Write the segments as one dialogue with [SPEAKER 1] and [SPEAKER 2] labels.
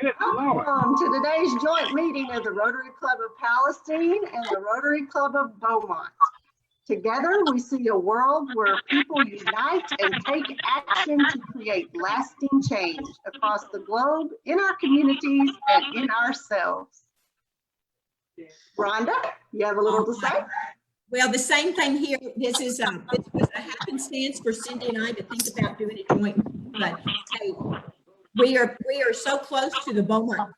[SPEAKER 1] Welcome to today's joint meeting of the Rotary Club of Palestine and the Rotary Club of Beaumont. Together, we see a world where people unite and take action to create lasting change across the globe, in our communities, and in ourselves. Rhonda, you have a little to say?
[SPEAKER 2] Well, the same thing here. This was a happenstance for Cindy and I to think about doing a joint, but hey, we are so close to the Beaumont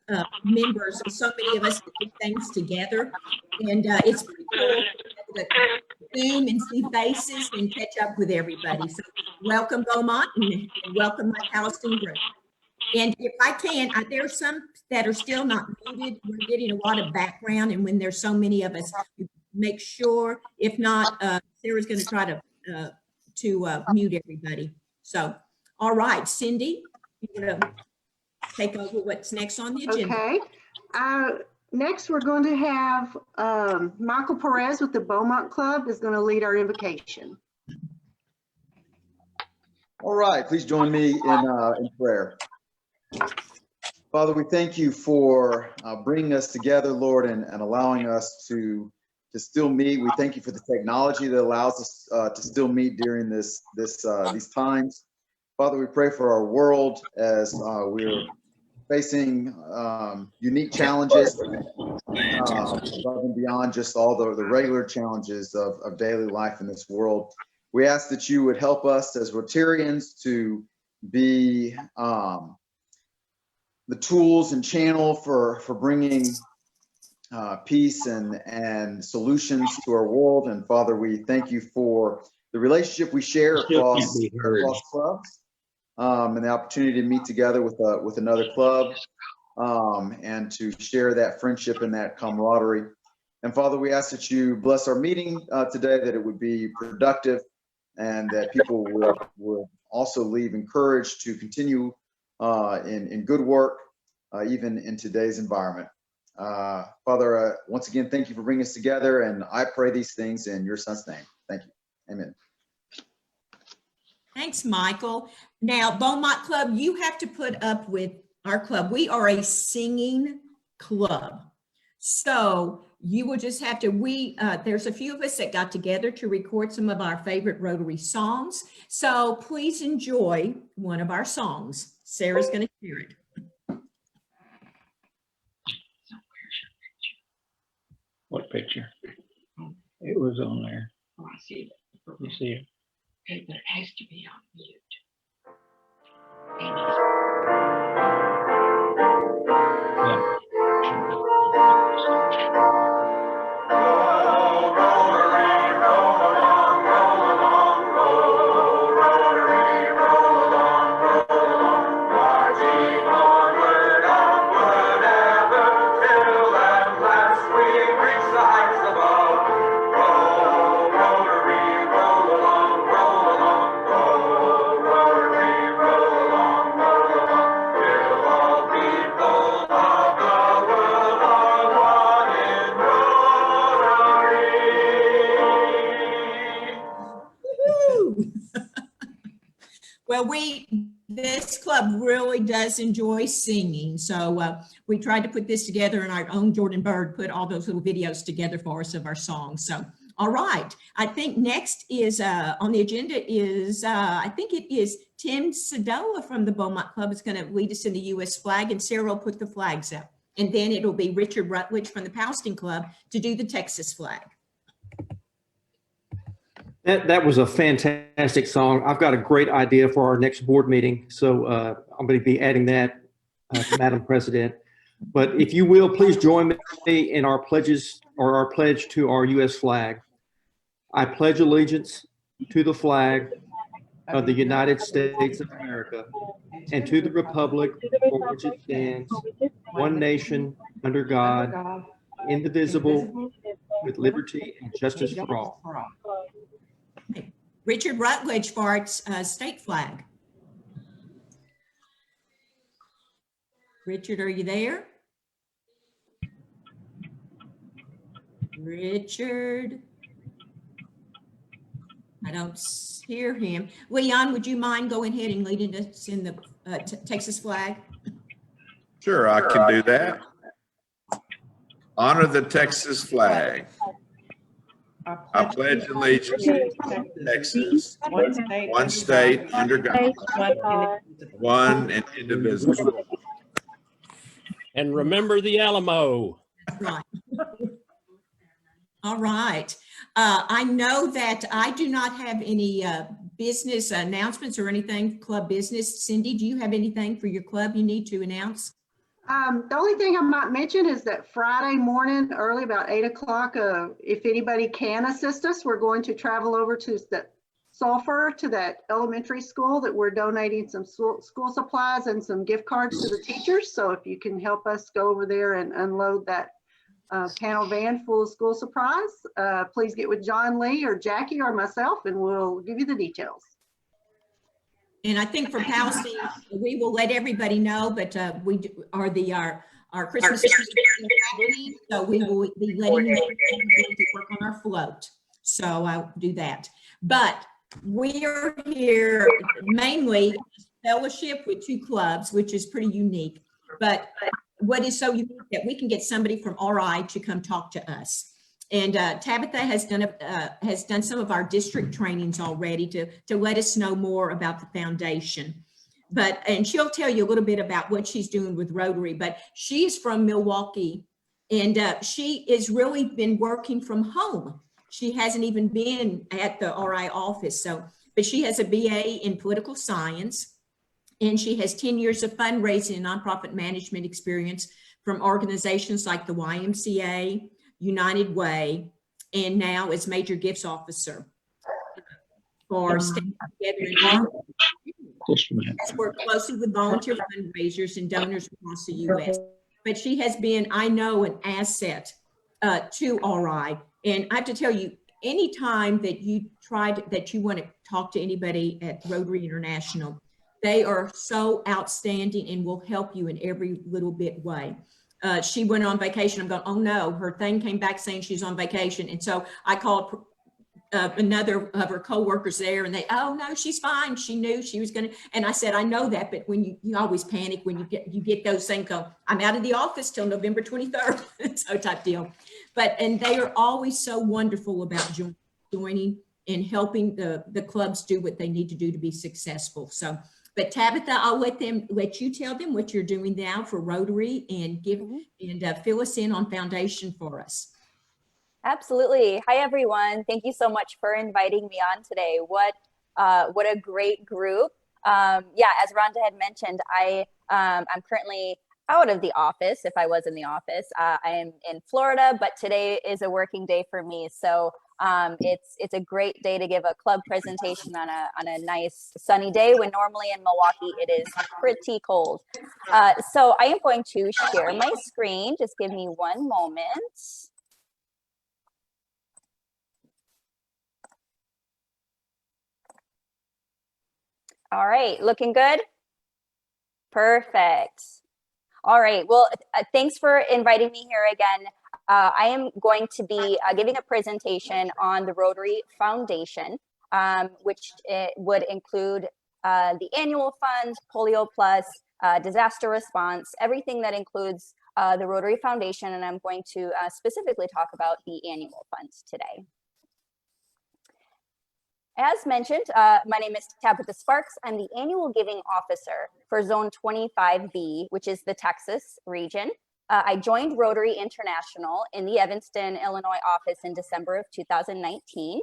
[SPEAKER 2] members, and so many of us do things together, and it's pretty cool to Zoom and see faces and catch up with everybody. So welcome Beaumont and welcome my Palestine group. And if I can, there's some that are still not muted. We're getting a lot of background, and when there's so many of us, make sure. If not, Sarah's going to try to mute everybody. So, all right, Cindy, you're going to take over what's next on the agenda.
[SPEAKER 1] Okay. Next, we're going to have Michael Perez with the Beaumont Club is going to lead our invocation.
[SPEAKER 3] All right, please join me in prayer. Father, we thank you for bringing us together, Lord, and allowing us to still meet. We thank you for the technology that allows us to still meet during these times. Father, we pray for our world as we're facing unique challenges above and beyond just all the regular challenges of daily life in this world. We ask that you would help us as Rotarians to be the tools and channel for bringing peace and solutions to our world. And Father, we thank you for the relationship we share across clubs, and the opportunity to meet together with another club and to share that friendship and that camaraderie. And Father, we ask that you bless our meeting today, that it would be productive and that people would also leave encouraged to continue in good work, even in today's environment. Father, once again, thank you for bringing us together, and I pray these things in your son's name. Thank you. Amen.
[SPEAKER 2] Thanks, Michael. Now, Beaumont Club, you have to put up with our club. We are a singing club. So you will just have to, there's a few of us that got together to record some of our favorite Rotary songs. So please enjoy one of our songs. Sarah's going to hear it.
[SPEAKER 4] What picture? It was on there.
[SPEAKER 5] Oh, I see it.
[SPEAKER 4] You see it?
[SPEAKER 5] Okay, but it has to be on mute.
[SPEAKER 2] Well, this club really does enjoy singing. So we tried to put this together, and our own Jordan Bird put all those little videos together for us of our songs. So, all right. I think next is on the agenda is, I think it is Tim Sadoa from the Beaumont Club is going to lead us in the U.S. flag, and Sarah will put the flags up. And then it'll be Richard Rutledge from the Palestine Club to do the Texas flag.
[SPEAKER 6] That was a fantastic song. I've got a great idea for our next board meeting. So I'm going to be adding that, Madam President. But if you will, please join me in our pledges or our pledge to our U.S. flag. I pledge allegiance to the flag of the United States of America and to the republic for which it stands, one nation under God, indivisible, with liberty and justice for all.
[SPEAKER 2] Richard Rutledge for its state flag. Richard, are you there? Richard? I don't hear him. Leon, would you mind going ahead and leading us in the Texas flag?
[SPEAKER 7] Sure, I can do that. Honor the Texas flag. I pledge allegiance to Texas, one state under God, one and indivisible.
[SPEAKER 8] And remember the Alamo.
[SPEAKER 2] That's right. All right. I know that I do not have any business announcements or anything, club business. Cindy, do you have anything for your club you need to announce?
[SPEAKER 1] The only thing I might mention is that Friday morning, early about 8 o'clock, if anybody can assist us, we're going to travel over to the Sulphur, to that elementary school that we're donating some school supplies and some gift cards to the teachers. So if you can help us go over there and unload that panel van full of school supplies, please get with John Lee or Jackie or myself and we'll give you the details.
[SPEAKER 2] And I think for Palestine, we will let everybody know, but we are our Christmas is happening, so we will be letting you know to work on our float. So I'll do that. But we are here mainly fellowship with two clubs, which is pretty unique. But what is so unique that we can get somebody from RI to come talk to us. And Tabitha has done some of our district trainings already to let us know more about the foundation. And she'll tell you a little bit about what she's doing with Rotary, but she's from Milwaukee and she has really been working from home. She hasn't even been at the RI office. But she has a BA in political science and she has 10 years of fundraising and nonprofit management experience from organizations like the YMCA, United Way, and now is Major Gifts Officer for Staying Together. Has worked closely with volunteer fundraisers and donors across the U.S. But she has been, I know, an asset to RI. And I have to tell you, anytime that you want to talk to anybody at Rotary International, they are so outstanding and will help you in every little bit way. She went on vacation. I'm going, oh no, her thing came back saying she's on vacation. And so I called another of her coworkers there and they, oh no, she's fine. She knew she was going to. And I said, I know that, but when you always panic when you get those things go, I'm out of the office till November 23rd, so type deal. And they are always so wonderful about joining and helping the clubs do what they need to do to be successful. But Tabitha, I'll let you tell them what you're doing now for Rotary and fill us in on foundation for us.
[SPEAKER 9] Absolutely. Hi, everyone. Thank you so much for inviting me on today. What a great group. Yeah, as Rhonda had mentioned, I'm currently out of the office. If I was in the office, I am in Florida, but today is a working day for me. So it's a great day to give a club presentation on a nice sunny day when normally in Milwaukee it is pretty cold. So I am going to share my screen. Just give me one moment. All right, looking good? Perfect. All right, well, thanks for inviting me here again. I am going to be giving a presentation on the Rotary Foundation, which would include the annual fund, Polio Plus, disaster response, everything that includes the Rotary Foundation, and I'm going to specifically talk about the annual fund today. As mentioned, my name is Tabitha Sparks. I'm the annual giving officer for Zone 25B, which is the Texas region. I joined Rotary International in the Evanston, Illinois office in December of 2019.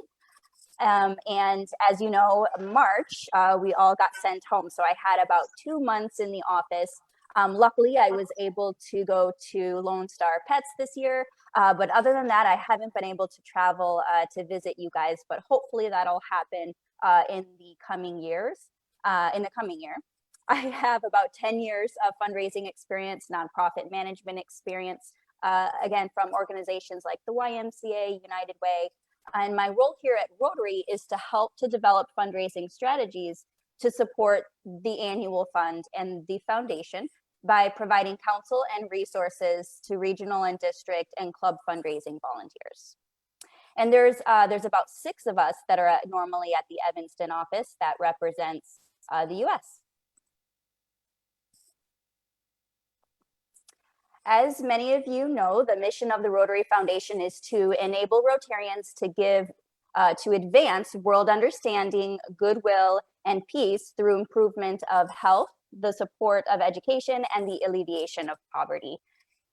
[SPEAKER 9] And as you know, March, we all got sent home. So I had about 2 months in the office. Luckily, I was able to go to Lone Star Pets this year. But other than that, I haven't been able to travel to visit you guys, but hopefully that'll happen in the coming years, in the coming year. I have about 10 years of fundraising experience, nonprofit management experience, again, from organizations like the YMCA, United Way. And my role here at Rotary is to help to develop fundraising strategies to support the annual fund and the foundation by providing counsel and resources to regional and district and club fundraising volunteers. And there's about 6 of us that are normally at the Evanston office that represents the US. As many of you know, the mission of the Rotary Foundation is to enable Rotarians to advance world understanding, goodwill, and peace through improvement of health, the support of education, and the alleviation of poverty.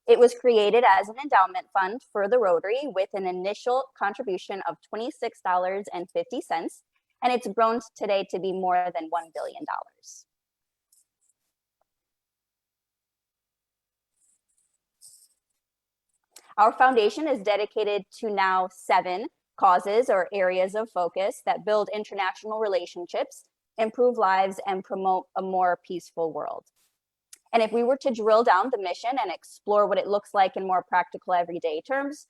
[SPEAKER 9] It was created as an endowment fund for the Rotary with an initial contribution of $26.50, and it's grown today to be more than $1 billion. Our foundation is dedicated to now 7 causes or areas of focus that build international relationships, improve lives, and promote a more peaceful world. And if we were to drill down the mission and explore what it looks like in more practical everyday terms,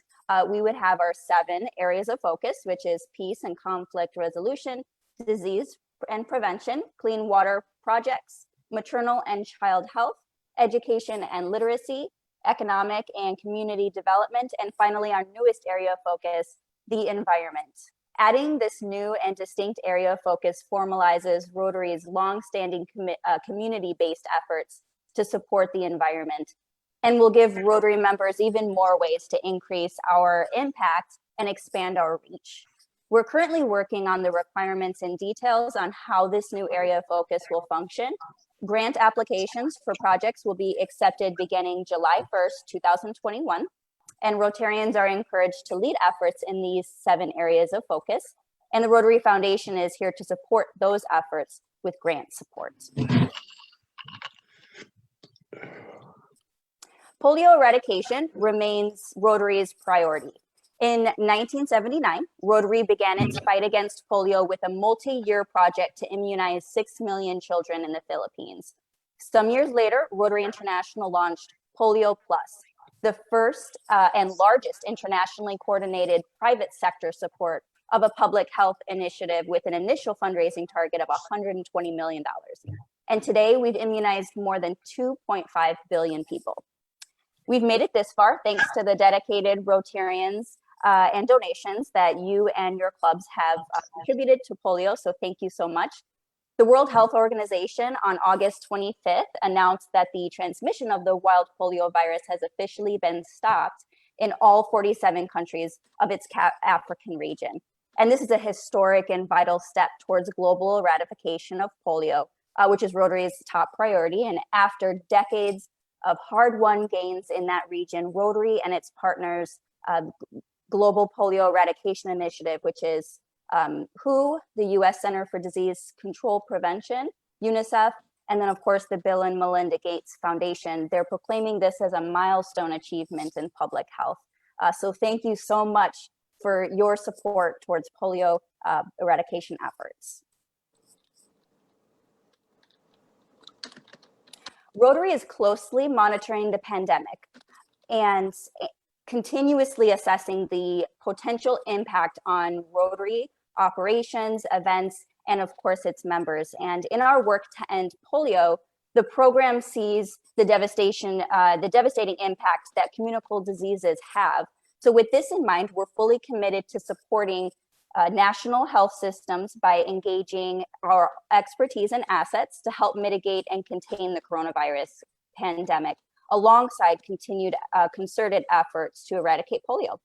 [SPEAKER 9] we would have our 7 areas of focus, which is peace and conflict resolution, disease and prevention, clean water projects, maternal and child health, education and literacy, economic and community development, and finally, our newest area of focus, the environment. Adding this new and distinct area of focus formalizes Rotary's longstanding community-based efforts to support the environment, and will give Rotary members even more ways to increase our impact and expand our reach. We're currently working on the requirements and details on how this new area of focus will function. Grant applications for projects will be accepted beginning July 1st, 2021, and Rotarians are encouraged to lead efforts in these 7 areas of focus, and the Rotary Foundation is here to support those efforts with grant support. Polio eradication remains Rotary's priority. In 1979, Rotary began its fight against polio with a multi-year project to immunize 6 million children in the Philippines. Some years later, Rotary International launched Polio Plus, the first and largest internationally coordinated private sector support of a public health initiative with an initial fundraising target of $120 million. And today we've immunized more than 2.5 billion people. We've made it this far thanks to the dedicated Rotarians and donations that you and your clubs have contributed to polio, so thank you so much. The World Health Organization on August 25th announced that the transmission of the wild polio virus has officially been stopped in all 47 countries of its African region. And this is a historic and vital step towards global eradication of polio, which is Rotary's top priority. And after decades of hard-won gains in that region, Rotary and its partners, Global Polio Eradication Initiative, which is WHO, the US Center for Disease Control Prevention, UNICEF, and then of course the Bill and Melinda Gates Foundation. They're proclaiming this as a milestone achievement in public health. So thank you so much for your support towards polio eradication efforts. Rotary is closely monitoring the pandemic and continuously assessing the potential impact on Rotary operations, events, and of course its members. And in our work to end polio, the program sees the devastating impact that communicable diseases have. So with this in mind, we're fully committed to supporting national health systems by engaging our expertise and assets to help mitigate and contain the coronavirus pandemic, alongside continued concerted efforts to eradicate polio.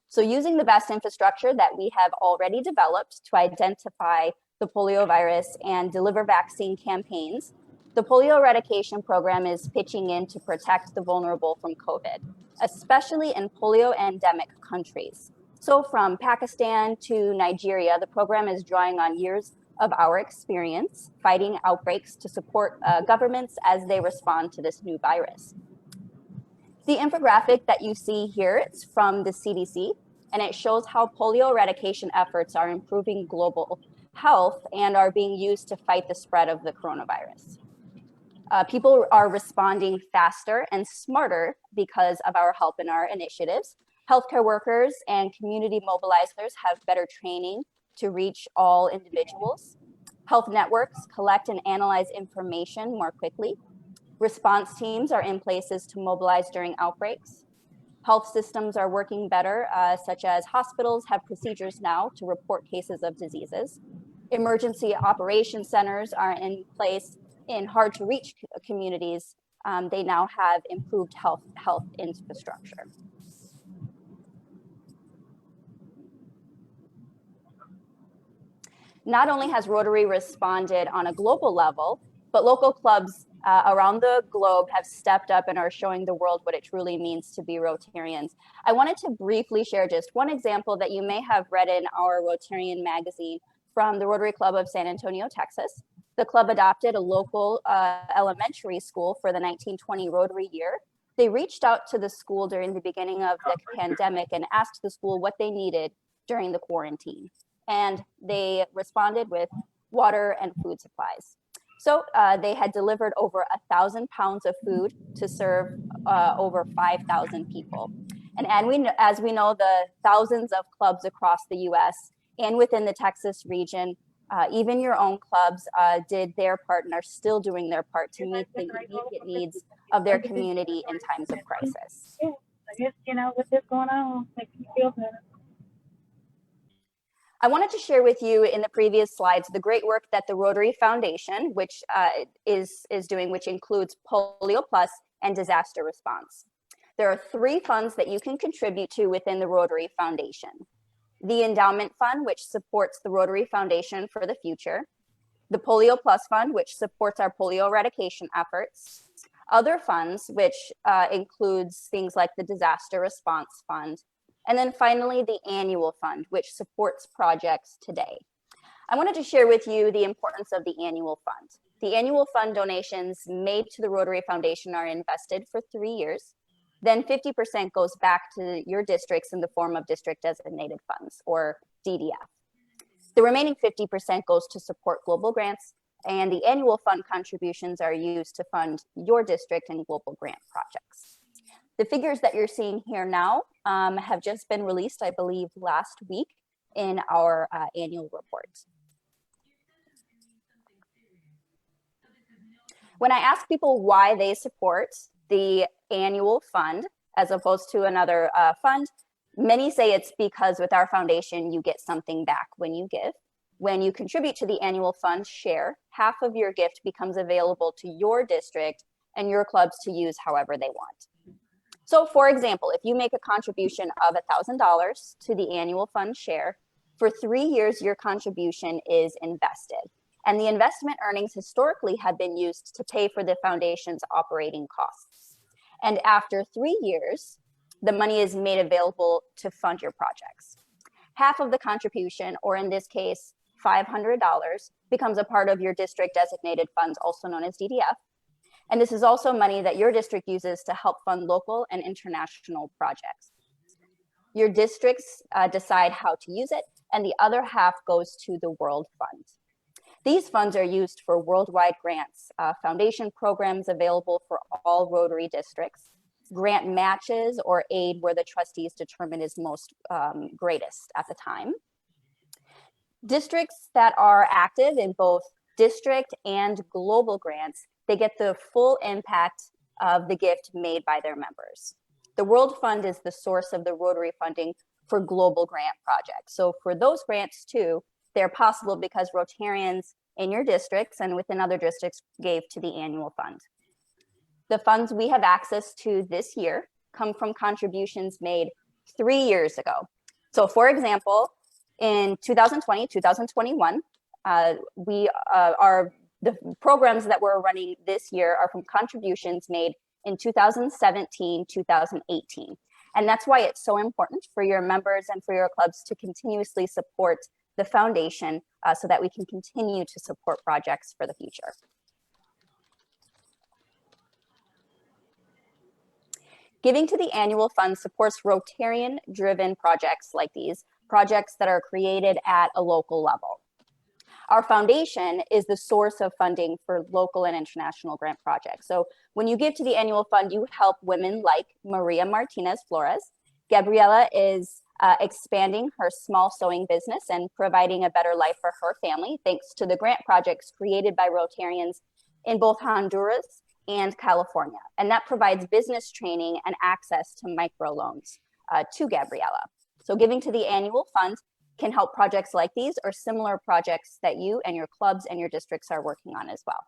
[SPEAKER 9] So using the best infrastructure that we have already developed to identify the polio virus and deliver vaccine campaigns, the polio eradication program is pitching in to protect the vulnerable from COVID, especially in polio endemic countries. So from Pakistan to Nigeria, the program is drawing on years of our experience fighting outbreaks to support governments as they respond to this new virus. The infographic that you see here is from the CDC, and it shows how polio eradication efforts are improving global health and are being used to fight the spread of the coronavirus. People are responding faster and smarter because of our help in our initiatives. Healthcare workers and community mobilizers have better training to reach all individuals. Health networks collect and analyze information more quickly. Response teams are in places to mobilize during outbreaks. Health systems are working better, such as hospitals have procedures now to report cases of diseases. Emergency operation centers are in place in hard to reach communities they now have improved health infrastructure. Not only has Rotary responded on a global level, but local clubs around the globe have stepped up and are showing the world what it truly means to be Rotarians. I wanted to briefly share just one example that you may have read in our Rotarian magazine from the Rotary Club of San Antonio, Texas. The club adopted a local elementary school for the 1920 Rotary year. They reached out to the school during the beginning of the pandemic and asked the school what they needed during the quarantine. And they responded with water and food supplies. So they had delivered over 1,000 pounds of food to serve over 5,000 people. And as we know, the thousands of clubs across the US and within the Texas region, even your own clubs did their part and are still doing their part to meet the immediate needs of their community in times of crisis.
[SPEAKER 10] Yeah, I guess, you know, with this going on, makes me feel better.
[SPEAKER 9] I wanted to share with you in the previous slides the great work that the Rotary Foundation, which is doing, which includes Polio Plus and disaster response. There are 3 funds that you can contribute to within the Rotary Foundation. The Endowment Fund, which supports the Rotary Foundation for the future. The Polio Plus Fund, which supports our polio eradication efforts. Other funds, which includes things like the Disaster Response Fund. And then finally, the Annual Fund, which supports projects today. I wanted to share with you the importance of the Annual Fund. The Annual Fund donations made to the Rotary Foundation are invested for 3 years. Then 50% goes back to your districts in the form of district designated funds, or DDF. The remaining 50% goes to support global grants, and the annual fund contributions are used to fund your district and global grant projects. The figures that you're seeing here now have just been released, I believe, last week in our annual report. When I ask people why they support the annual fund as opposed to another fund, many say it's because with our foundation, you get something back when you give. When you contribute to the annual fund share, half of your gift becomes available to your district and your clubs to use however they want. So for example, if you make a contribution of $1,000 to the annual fund share, for 3 years, your contribution is invested. And the investment earnings historically have been used to pay for the foundation's operating costs. And after 3 years, the money is made available to fund your projects. Half of the contribution, or in this case, $500, becomes a part of your district designated funds, also known as DDF. And this is also money that your district uses to help fund local and international projects. Your districts decide how to use it, and the other half goes to the World Fund. These funds are used for worldwide grants, foundation programs available for all Rotary districts, grant matches or aid where the trustees determine is most greatest at the time. Districts that are active in both district and global grants, they get the full impact of the gift made by their members. The World Fund is the source of the Rotary funding for global grant projects. So for those grants too, they're possible because Rotarians in your districts and within other districts gave to the annual fund. The funds we have access to this year come from contributions made 3 years ago. So for example, in 2020, 2021, the programs that we're running this year are from contributions made in 2017, 2018. And that's why it's so important for your members and for your clubs to continuously support the foundation so that we can continue to support projects for the future. Giving to the annual fund supports Rotarian-driven projects like these, projects that are created at a local level. Our foundation is the source of funding for local and international grant projects. So when you give to the annual fund, you help women like Maria Martinez Flores. Gabriela is expanding her small sewing business and providing a better life for her family, thanks to the grant projects created by Rotarians in both Honduras and California. And that provides business training and access to microloans to Gabriela. So giving to the annual fund can help projects like these or similar projects that you and your clubs and your districts are working on as well.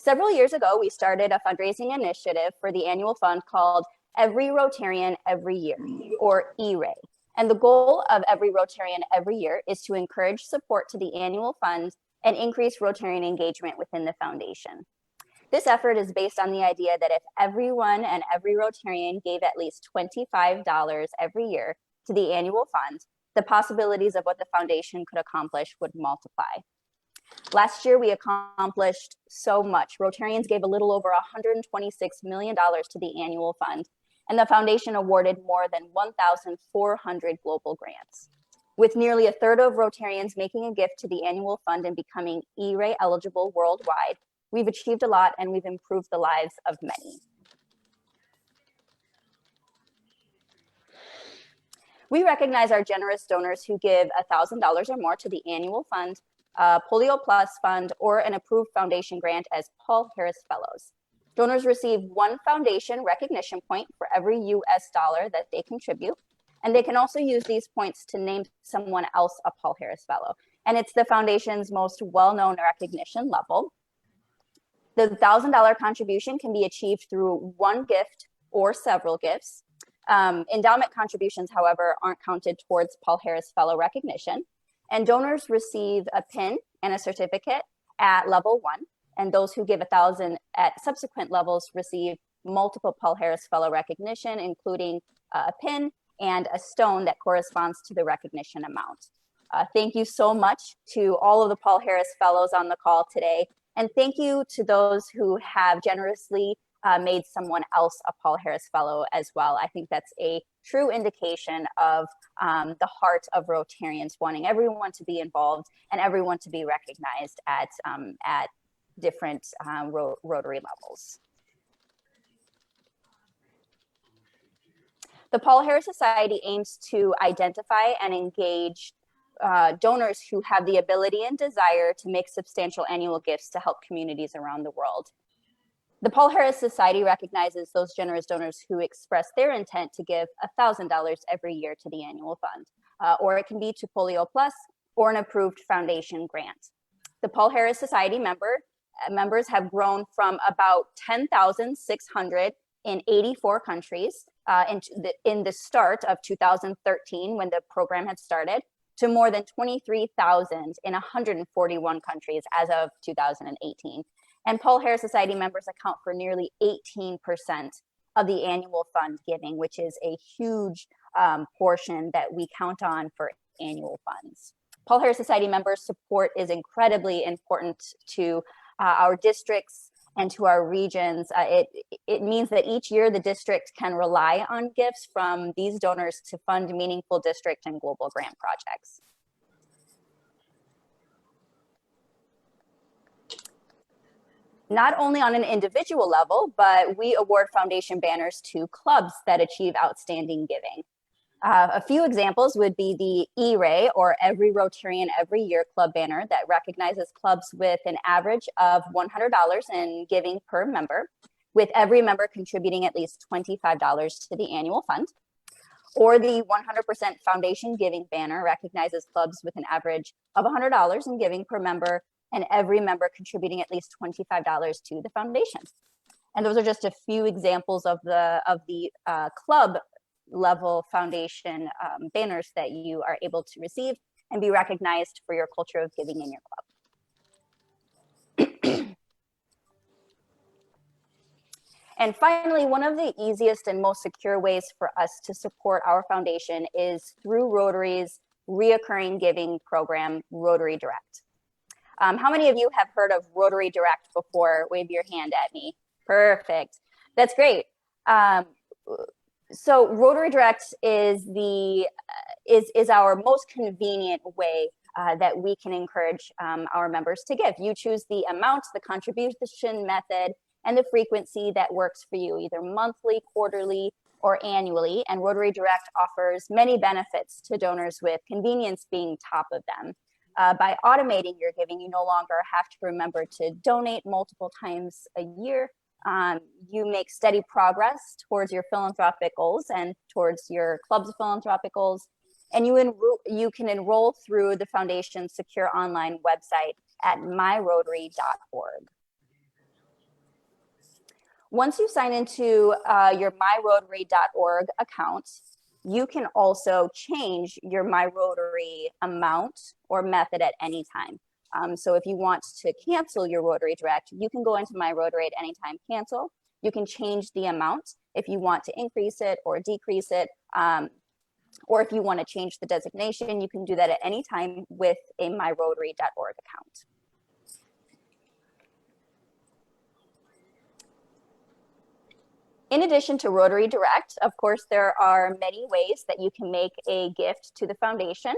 [SPEAKER 9] Several years ago, we started a fundraising initiative for the annual fund called Every Rotarian Every Year, or E-Ray. And the goal of Every Rotarian Every Year is to encourage support to the annual fund and increase Rotarian engagement within the foundation. This effort is based on the idea that if everyone and every Rotarian gave at least $25 every year to the annual fund, the possibilities of what the foundation could accomplish would multiply. Last year, we accomplished so much. Rotarians gave a little over $126 million to the annual fund, and the foundation awarded more than 1,400 global grants. With nearly a third of Rotarians making a gift to the annual fund and becoming E-Ray eligible worldwide, we've achieved a lot and we've improved the lives of many. We recognize our generous donors who give $1,000 or more to the annual fund, Polio Plus Fund, or an approved foundation grant as Paul Harris Fellows. Donors receive 1 foundation recognition point for every US dollar that they contribute, and they can also use these points to name someone else a Paul Harris Fellow. And it's the foundation's most well-known recognition level. The $1,000 contribution can be achieved through 1 gift or several gifts. Endowment contributions, however, aren't counted towards Paul Harris Fellow recognition. And donors receive a pin and a certificate at level 1. And those who give $1,000 at subsequent levels receive multiple Paul Harris Fellow recognition, including a pin and a stone that corresponds to the recognition amount. Thank you so much to all of the Paul Harris Fellows on the call today. And thank you to those who have generously made someone else a Paul Harris Fellow as well. I think that's a true indication of the heart of Rotarians wanting everyone to be involved and everyone to be recognized at different Rotary levels. The Paul Harris Society aims to identify and engage donors who have the ability and desire to make substantial annual gifts to help communities around the world. The Paul Harris Society recognizes those generous donors who express their intent to give $1,000 every year to the annual fund, or it can be to Polio Plus or an approved foundation grant. The Paul Harris Society members have grown from about 10,600 in 84 countries in the start of 2013 when the program had started, to more than 23,000 in 141 countries as of 2018. And Paul Harris Society members account for nearly 18% of the annual fund giving, which is a huge portion that we count on for annual funds. Paul Harris Society members' support is incredibly important to our districts and to our regions. It means that each year the district can rely on gifts from these donors to fund meaningful district and global grant projects. Not only on an individual level, but we award foundation banners to clubs that achieve outstanding giving. A few examples would be the E-Ray, or Every Rotarian Every Year Club banner, that recognizes clubs with an average of $100 in giving per member, with every member contributing at least $25 to the annual fund. Or the 100% foundation giving banner recognizes clubs with an average of $100 in giving per member, and every member contributing at least $25 to the foundation. And those are just a few examples of the club level foundation banners that you are able to receive and be recognized for your culture of giving in your club. And finally, one of the easiest and most secure ways for us to support our foundation is through Rotary's reoccurring giving program, Rotary Direct. How many of you have heard of Rotary Direct before? Wave your hand at me. Perfect. That's great. So Rotary Direct is our most convenient way that we can encourage our members to give. You choose the amount, the contribution method, and the frequency that works for you, either monthly, quarterly, or annually. And Rotary Direct offers many benefits to donors, with convenience being top of them. By automating your giving, you no longer have to remember to donate multiple times a year. You make steady progress towards your philanthropic goals and towards your club's philanthropic goals. And you can enroll through the foundation's secure online website at myrotary.org. Once you sign into your myrotary.org account, you can also change your MyRotary amount or method at any time. So if you want to cancel your Rotary Direct, you can go into MyRotary at any time, cancel. You can change the amount if you want to increase it or decrease it. Or if you want to change the designation, you can do that at any time with a myrotary.org account. In addition to Rotary Direct, of course, there are many ways that you can make a gift to the foundation.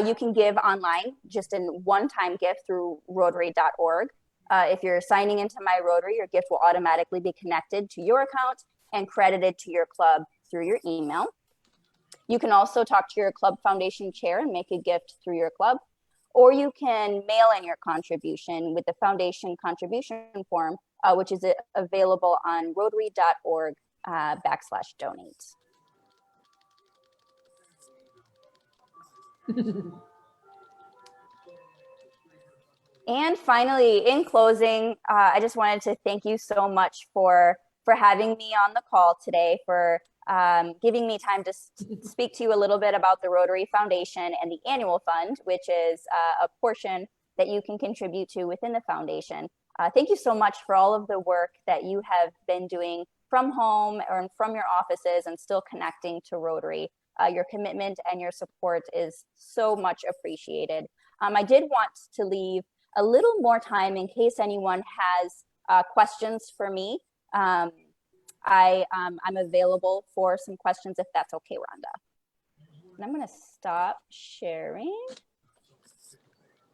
[SPEAKER 9] You can give online, just in one-time gift through Rotary.org. If you're signing into MyRotary, your gift will automatically be connected to your account and credited to your club through your email. You can also talk to your club foundation chair and make a gift through your club, or you can mail in your contribution with the foundation contribution form, which is available on rotary.org/donate. And finally, in closing, I just wanted to thank you so much for having me on the call today, for giving me time to speak to you a little bit about the Rotary Foundation and the annual fund, which is a portion that you can contribute to within the foundation. Thank you so much for all of the work that you have been doing from home or from your offices and still connecting to Rotary. Your commitment and your support is so much appreciated. I did want to leave a little more time in case anyone has questions for me. I'm available for some questions if that's okay, Rhonda. And I'm going to stop sharing.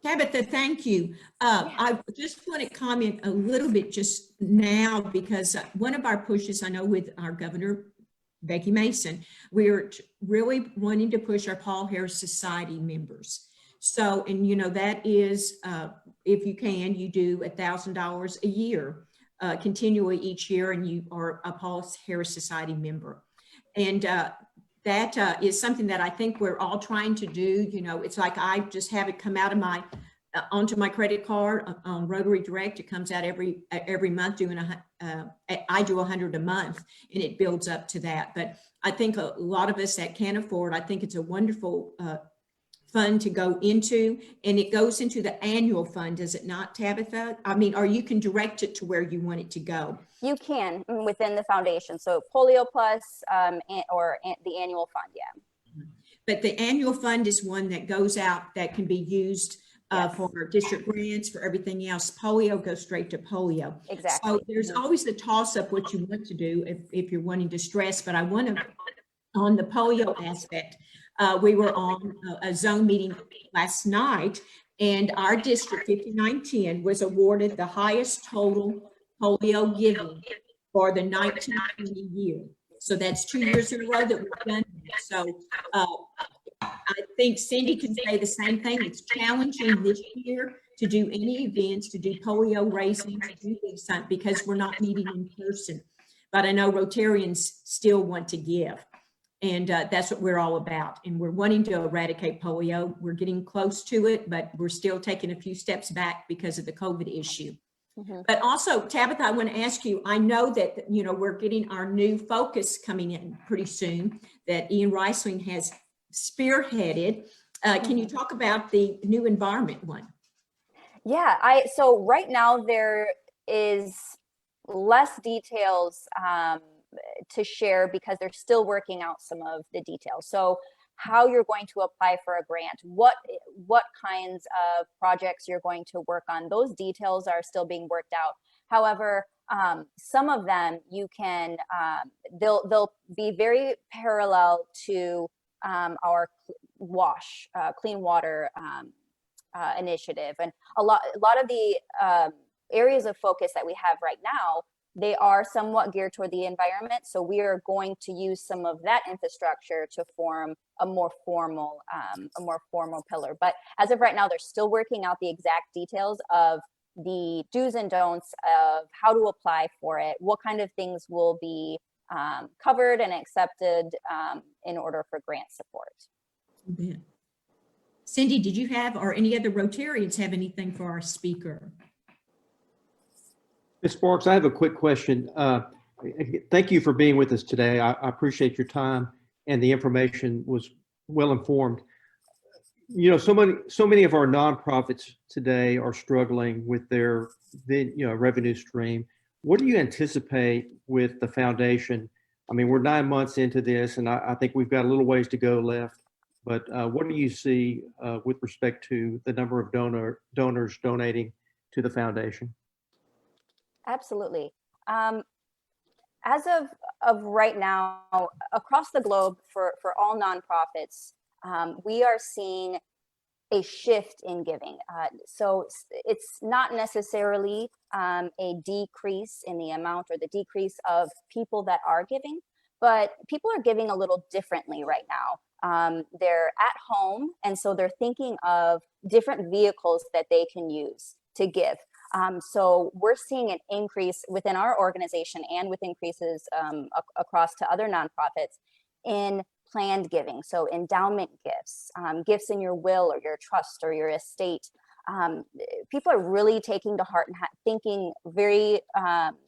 [SPEAKER 2] Tabitha, thank you. I just want to comment a little bit just now, because one of our pushes, I know with our governor, Becky Mason, we're really wanting to push our Paul Harris Society members. So, and you know, that is, if you can, you do $1,000 a year, continually each year, and you are a Paul Harris Society member. And that is something that I think we're all trying to do. You know, it's like I just have it come out of my, onto my credit card on Rotary Direct. It comes out every month, doing I do 100 a month, and it builds up to that. But I think a lot of us that can't afford, I think it's a wonderful fund to go into, and it goes into the annual fund, does it not, Tabitha? I mean, or you can direct it to where you want it to go.
[SPEAKER 9] You can within the foundation. So Polio Plus or the annual fund, yeah.
[SPEAKER 2] But the annual fund is one that goes out that can be used for district grants, for everything else. Polio goes straight to polio.
[SPEAKER 9] Exactly.
[SPEAKER 2] So there's always the toss up what you want to do if you're wanting to stress, but I want to, on the polio aspect, we were on a zone meeting last night, and our district 5910 was awarded the highest total polio giving for the 1920 year. So that's 2 years in a row that we've done that. So I think Cindy can say the same thing. It's challenging this year to do any events, to do polio racing, to do these, because we're not meeting in person. But I know Rotarians still want to give. And that's what we're all about. And we're wanting to eradicate polio. We're getting close to it, but we're still taking a few steps back because of the COVID issue. Mm-hmm. But also, Tabitha, I want to ask you, I know that, you know, we're getting our new focus coming in pretty soon that Ian Reisling has spearheaded. Can you talk about the new environment one?
[SPEAKER 9] Yeah, so right now there is less details to share because they're still working out some of the details. So how you're going to apply for a grant, what kinds of projects you're going to work on, those details are still being worked out. However, some of them you can, they'll be very parallel to our WASH, Clean Water initiative. And a lot of the areas of focus that we have right now, they are somewhat geared toward the environment. So we are going to use some of that infrastructure to form a more formal pillar. But as of right now, they're still working out the exact details of the do's and don'ts of how to apply for it, what kind of things will be covered and accepted in order for grant support.
[SPEAKER 2] Yeah. Cindy, did you have, or any other Rotarians have anything for our speaker?
[SPEAKER 6] Ms. Sparks, I have a quick question. Thank you for being with us today. I appreciate your time, and the information was well informed. You know, so many of our nonprofits today are struggling with their revenue stream. What do you anticipate with the foundation? I mean, we're 9 months into this, and I think we've got a little ways to go left. But what do you see with respect to the number of donors donating to the foundation?
[SPEAKER 9] Absolutely. As of right now, across the globe for all nonprofits, we are seeing a shift in giving. So it's not necessarily a decrease in the amount or the decrease of people that are giving, but people are giving a little differently right now. They're at home, and so they're thinking of different vehicles that they can use to give. So we're seeing an increase within our organization and with increases across to other nonprofits in planned giving. So endowment gifts, gifts in your will or your trust or your estate. People are really taking to heart and thinking very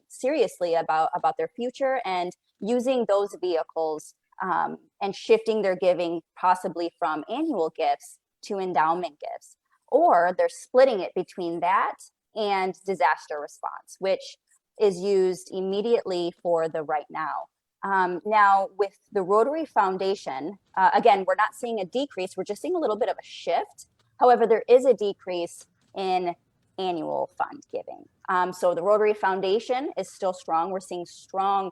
[SPEAKER 9] seriously about their future and using those vehicles and shifting their giving possibly from annual gifts to endowment gifts. Or they're splitting it between that and disaster response, which is used immediately for the right now. Now, with the Rotary Foundation, again, we're not seeing a decrease, we're just seeing a little bit of a shift. However, there is a decrease in annual fund giving. So the Rotary Foundation is still strong. We're seeing strong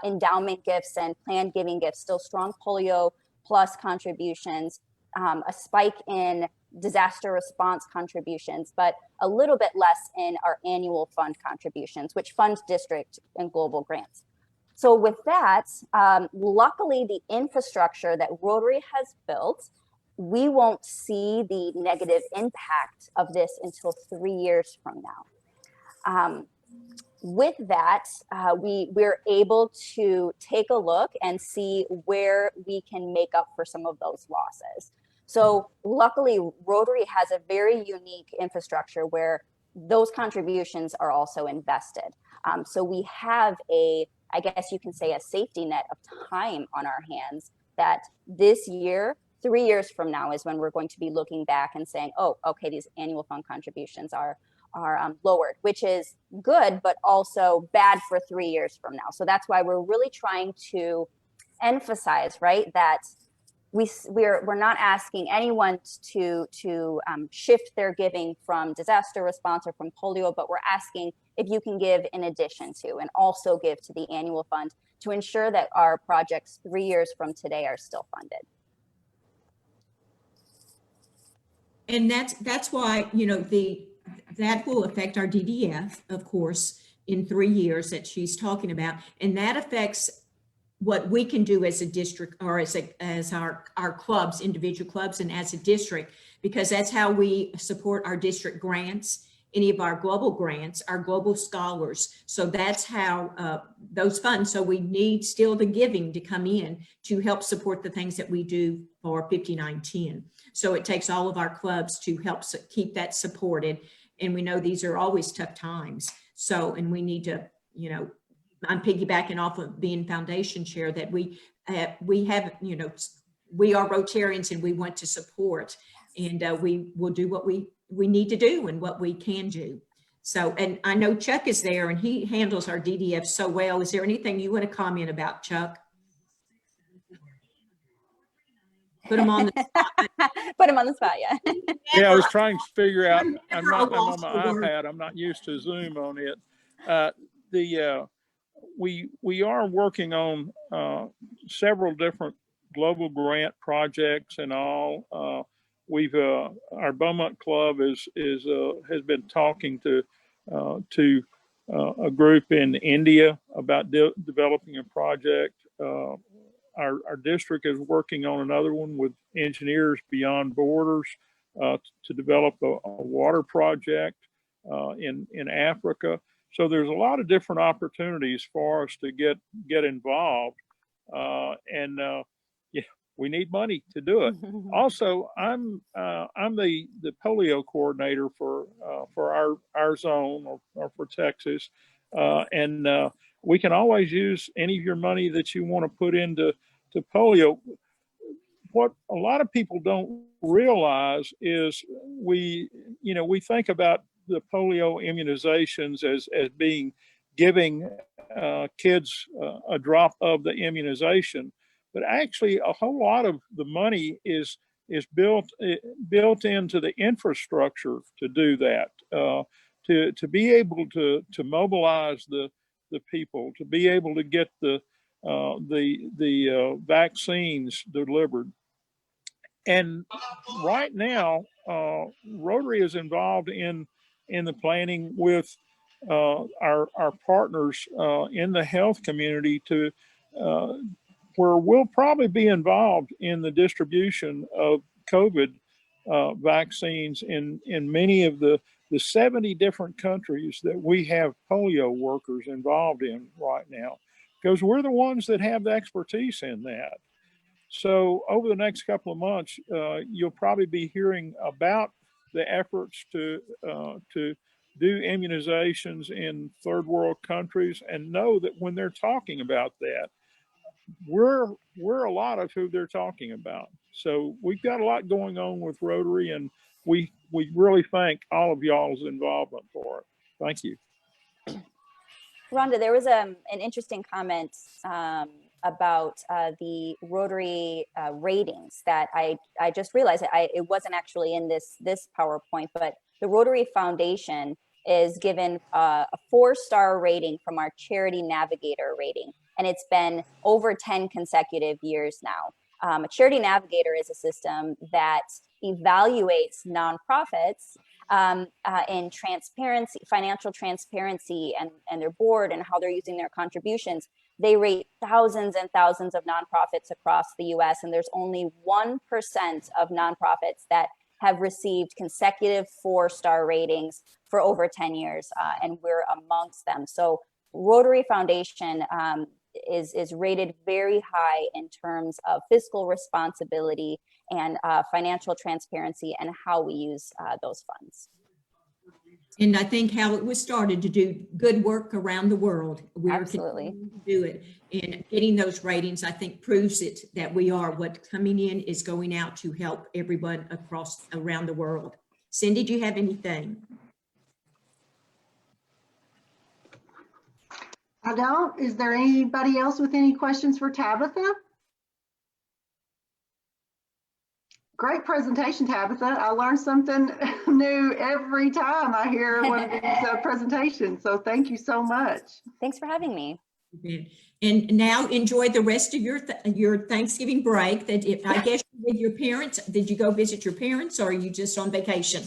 [SPEAKER 9] endowment gifts and planned giving gifts, still strong polio plus contributions, a spike in disaster response contributions, but a little bit less in our annual fund contributions, which fund district and global grants. So with that, luckily the infrastructure that Rotary has built, we won't see the negative impact of this until 3 years from now. With that, we're able to take a look and see where we can make up for some of those losses. So luckily, Rotary has a very unique infrastructure where those contributions are also invested. So we have I guess you can say, a safety net of time on our hands that this year, 3 years from now is when we're going to be looking back and saying, oh, okay, these annual fund contributions are lowered, which is good, but also bad for 3 years from now. So that's why we're really trying to emphasize, right, that we're not asking anyone to shift their giving from disaster response or from polio, but we're asking if you can give in addition to and also give to the annual fund to ensure that our projects 3 years from today are still funded.
[SPEAKER 2] And that's why, you know, that will affect our DDF, of course, in 3 years that she's talking about, and that affects what we can do as a district or as our clubs, individual clubs, and as a district, because that's how we support our district grants, any of our global grants, our global scholars. So that's how those funds. So we need still the giving to come in to help support the things that we do for 5910. So it takes all of our clubs to help keep that supported. And we know these are always tough times. So, and we need to, you know, I'm piggybacking off of being foundation chair that we have, you know, we are Rotarians and we want to support, and we will do what we need to do and what we can do. So, and I know Chuck is there and he handles our DDF so well. Is there anything you want to comment about, Chuck? Put him on the spot.
[SPEAKER 9] Put him on the spot, yeah.
[SPEAKER 4] Yeah, I was trying to figure out, I'm on my iPad, I'm not used to Zoom on it. We are working on several different global grant projects and all. Our Beaumont Club has been talking to a group in India about developing a project. Our district is working on another one with Engineers Beyond Borders to develop a water project in Africa. So there's a lot of different opportunities for us to get involved. Yeah, we need money to do it. Also, I'm the polio coordinator for our zone or for Texas, and we can always use any of your money that you want to put into polio. What a lot of people don't realize is we think about the polio immunizations as being giving kids a drop of the immunization, but actually a whole lot of the money is built into the infrastructure to do that, to be able to mobilize the people, to be able to get the vaccines delivered. And right now, Rotary is involved in the planning with our partners in the health community to where we'll probably be involved in the distribution of COVID vaccines in many of the 70 different countries that we have polio workers involved in right now, because we're the ones that have the expertise in that. So over the next couple of months, you'll probably be hearing about the efforts to do immunizations in third world countries, and know that when they're talking about that, we're a lot of who they're talking about. So we've got a lot going on with Rotary, and we really thank all of y'all's involvement for it. Thank you.
[SPEAKER 9] Rhonda, there was an interesting comment about the Rotary ratings that I just realized it wasn't actually in this PowerPoint, but the Rotary Foundation is given a 4-star rating from our Charity Navigator rating, and it's been over 10 consecutive years now. A Charity Navigator is a system that evaluates nonprofits in transparency, financial transparency, and their board and how they're using their contributions. They rate thousands and thousands of nonprofits across the US, and there's only 1% of nonprofits that have received consecutive 4-star ratings for over 10 years, and we're amongst them. So Rotary Foundation is rated very high in terms of fiscal responsibility and financial transparency and how we use those funds.
[SPEAKER 2] And I think how it was started to do good work around the world. We're
[SPEAKER 9] Absolutely.
[SPEAKER 2] continuing to do it, and getting those ratings, I think, proves it that we are what coming in is going out to help everyone around the world. Cindy, do you have anything?
[SPEAKER 1] I don't. Is there anybody else with any questions for Tabitha? Great presentation, Tabitha. I learn something new every time I hear one of these presentations. So thank you so much.
[SPEAKER 9] Thanks for having me.
[SPEAKER 2] And now enjoy the rest of your Thanksgiving break. I guess with your parents. Did you go visit your parents, or are you just on vacation?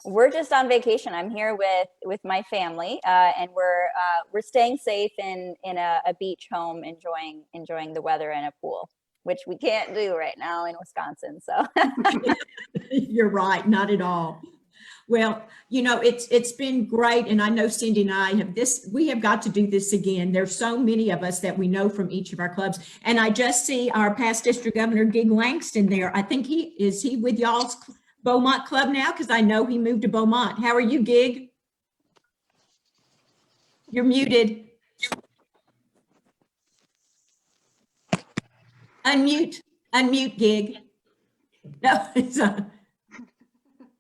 [SPEAKER 9] We're just on vacation. I'm here with my family, and we're staying safe in a beach home, enjoying the weather and a pool, which we can't do right now in Wisconsin. So
[SPEAKER 2] you're right, not at all. Well, it's been great, and I know Cindy and I we have got to do this again. There's so many of us that we know from each of our clubs, and I just see our past district governor Gig Langston there. I think he with y'all's Beaumont club now, because I know he moved to Beaumont. How are you, Gig? You're muted. Unmute, Gig. No, it's on.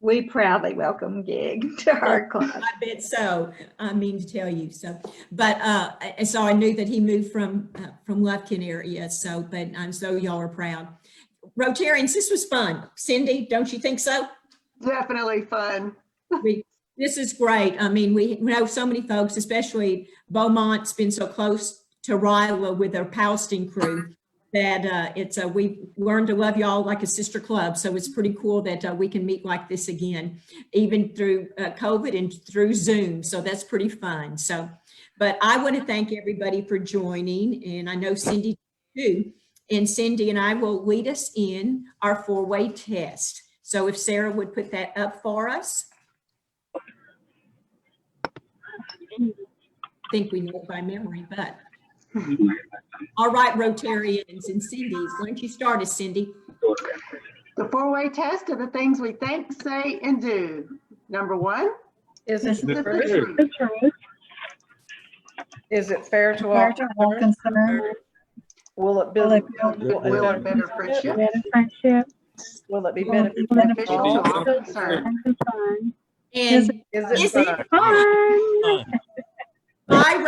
[SPEAKER 11] We proudly welcome Gig to our club.
[SPEAKER 2] I bet so. I mean to tell you so. But so I knew that he moved from Lufkin area. So, but I'm so y'all are proud. Rotarians, this was fun. Cindy, don't you think so?
[SPEAKER 1] Definitely fun.
[SPEAKER 2] This is great. I mean, we know so many folks, especially Beaumont's been so close to Ryla with their Palestine crew, that we've learned to love y'all like a sister club. So it's pretty cool that we can meet like this again, even through COVID and through Zoom. So that's pretty fun. So, but I want to thank everybody for joining, and I know Cindy too. And Cindy and I will lead us in our 4-way test. So if Sarah would put that up for us. I think we know it by memory, but. All right, Rotarians and Cindy's, why don't you start us, Cindy?
[SPEAKER 1] The four-way test of the things we think, say, and do. Number 1,
[SPEAKER 11] Is
[SPEAKER 1] is
[SPEAKER 11] it
[SPEAKER 1] it the
[SPEAKER 11] true?
[SPEAKER 1] truth?
[SPEAKER 11] Is it fair to all concerned? Will it build
[SPEAKER 1] Will it better friendship?
[SPEAKER 11] Will it be
[SPEAKER 1] Will it be beneficial to all concerned?
[SPEAKER 2] And
[SPEAKER 11] Is
[SPEAKER 2] is
[SPEAKER 11] it
[SPEAKER 2] it
[SPEAKER 11] fun?
[SPEAKER 2] Bye,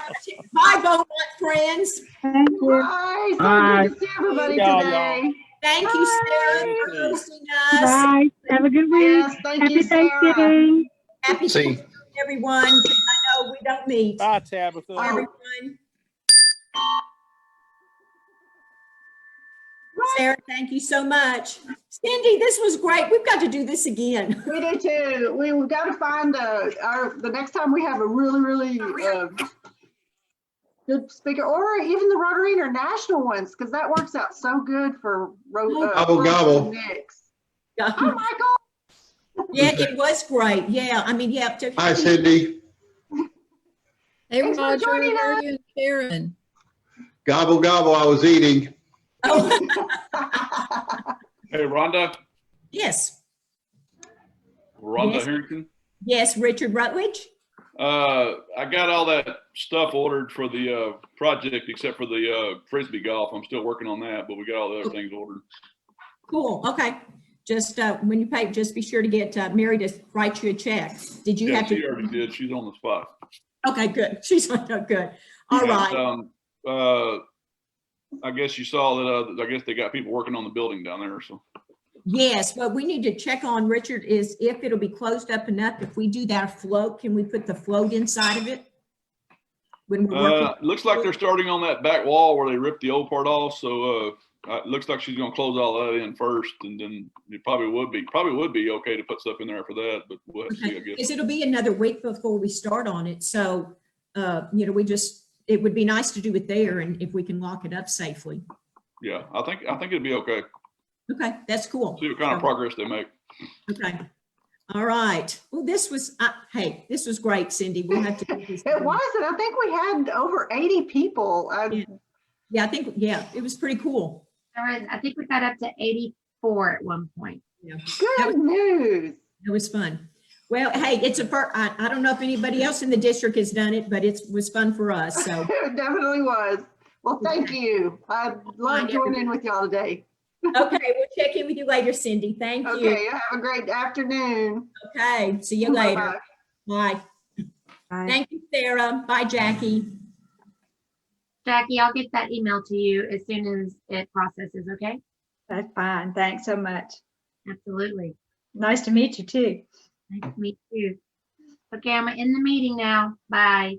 [SPEAKER 2] Beaumont friends.
[SPEAKER 1] Bye. So good to see everybody
[SPEAKER 4] Y'all.
[SPEAKER 1] today.
[SPEAKER 2] Thank you, Sarah, for hosting us.
[SPEAKER 10] Bye. Have a good week.
[SPEAKER 1] Yes, thank you, Sarah.
[SPEAKER 10] Thanksgiving.
[SPEAKER 2] Happy Thanksgiving, everyone. 'Cause I know we don't meet.
[SPEAKER 4] Bye, Tabitha.
[SPEAKER 2] Everyone. Sarah, thank you so much. Cindy, this was great. We've got to do this again.
[SPEAKER 1] We do too. We've got to find the next time we have a really good speaker, or even the Rotary International ones, because that works out so good for
[SPEAKER 12] Gobble.
[SPEAKER 1] Nick's. Hi, Michael.
[SPEAKER 2] Yeah, it was great. Yeah, I mean, yeah.
[SPEAKER 12] Hi, Cindy.
[SPEAKER 13] Hey,
[SPEAKER 1] Thanks for
[SPEAKER 13] Roger,
[SPEAKER 1] joining
[SPEAKER 13] how
[SPEAKER 1] us.
[SPEAKER 13] are you, Karen?
[SPEAKER 12] Gobble, gobble. I was eating.
[SPEAKER 2] Oh.
[SPEAKER 14] Hey, Rhonda,
[SPEAKER 2] Yes.
[SPEAKER 14] Rhonda
[SPEAKER 2] Yes.
[SPEAKER 14] Harrington.
[SPEAKER 2] Yes, Richard Rutledge.
[SPEAKER 14] I got all that stuff ordered for the project except for the Frisbee golf. I'm still working on that, but we got all the other things ordered.
[SPEAKER 2] Cool. Okay. Just when you pay, just be sure to get Mary to write you a check. Did you
[SPEAKER 14] Yeah,
[SPEAKER 2] have to?
[SPEAKER 14] she already did. She's on the spot.
[SPEAKER 2] Okay, good. She's good. All right.
[SPEAKER 14] I guess you saw that. I guess they got people working on the building down there. So
[SPEAKER 2] Yes, what we need to check on, Richard, is if it'll be closed up enough. If we do that float, can we put the float inside of it? When we're working?
[SPEAKER 14] looks like they're starting on that back wall where they ripped the old part off. So it looks like she's going to close all that in first, and then it probably would be okay to put stuff in there after that. But we'll have to see, I guess.
[SPEAKER 2] Because it'll be another week before we start on it. So, it would be nice to do it there, and if we can lock it up safely.
[SPEAKER 14] Yeah, I think it'd be okay.
[SPEAKER 2] Okay, that's cool.
[SPEAKER 14] See what kind of progress they make.
[SPEAKER 2] Okay. All right. Well, this was, hey, this was great, Cindy. We'll have to do this.
[SPEAKER 1] It was, and I think we had over 80 people.
[SPEAKER 2] Yeah, I think, it was pretty cool.
[SPEAKER 5] I think we got up to 84 at one point.
[SPEAKER 2] Yeah.
[SPEAKER 1] Good news.
[SPEAKER 2] It was fun. Well, hey, it's I don't know if anybody else in the district has done it, but it was fun for us. So
[SPEAKER 1] It definitely was. Well, thank you. I love joining with y'all today.
[SPEAKER 2] okay, we'll check in with you later, Cindy. Thank you.
[SPEAKER 1] Okay, have a great afternoon.
[SPEAKER 2] Okay, see you later.
[SPEAKER 1] Bye-bye.
[SPEAKER 2] Bye. Thank you, Sarah. Bye, Jackie.
[SPEAKER 5] Jackie, I'll get that email to you as soon as it processes, okay?
[SPEAKER 11] That's fine. Thanks so much.
[SPEAKER 5] Absolutely.
[SPEAKER 11] Nice to meet you too.
[SPEAKER 5] Nice to meet you. Okay, I'm in the meeting now. Bye.